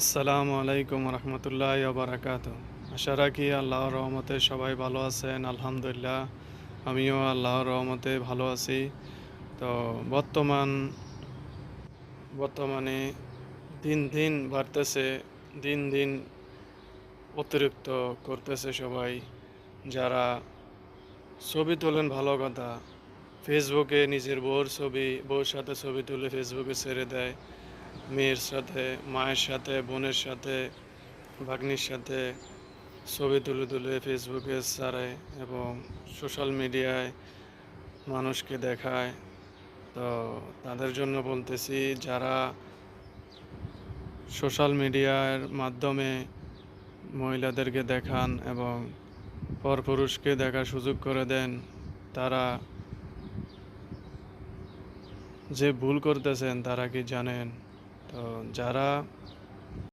আসসালামু আলাইকুম রহমতুল্লাহ বারাকাত। আশা রাখি আল্লাহর রহমতে সবাই ভালো আছেন। আলহামদুলিল্লাহ আমিও আল্লাহর রহমতে ভালো আছি। তো বর্তমানে দিন দিন বাড়তেছে, দিন দিন অতিরিক্ত করতেছে সবাই। যারা ছবি তোলেন ভালো কথা, ফেসবুকে নিজের বউর সাথে ছবি তুলে ফেসবুকে ছেড়ে দেয়, মেয়ের সাথে, মায়ের সাথে, বোনের সাথে, ভাগ্নির সাথে ছবি তুলে তুলে ফেসবুকে ছাড়ে এবং সোশ্যাল মিডিয়ায় মানুষকে দেখায়। তো তাদের জন্য বলতেছি, যারা সোশ্যাল মিডিয়ার মাধ্যমে মহিলাদেরকে দেখান এবং পরপুরুষকে দেখার সুযোগ করে দেন, তারা যে ভুল করতেছেন তারা কি জানেন? তো যারা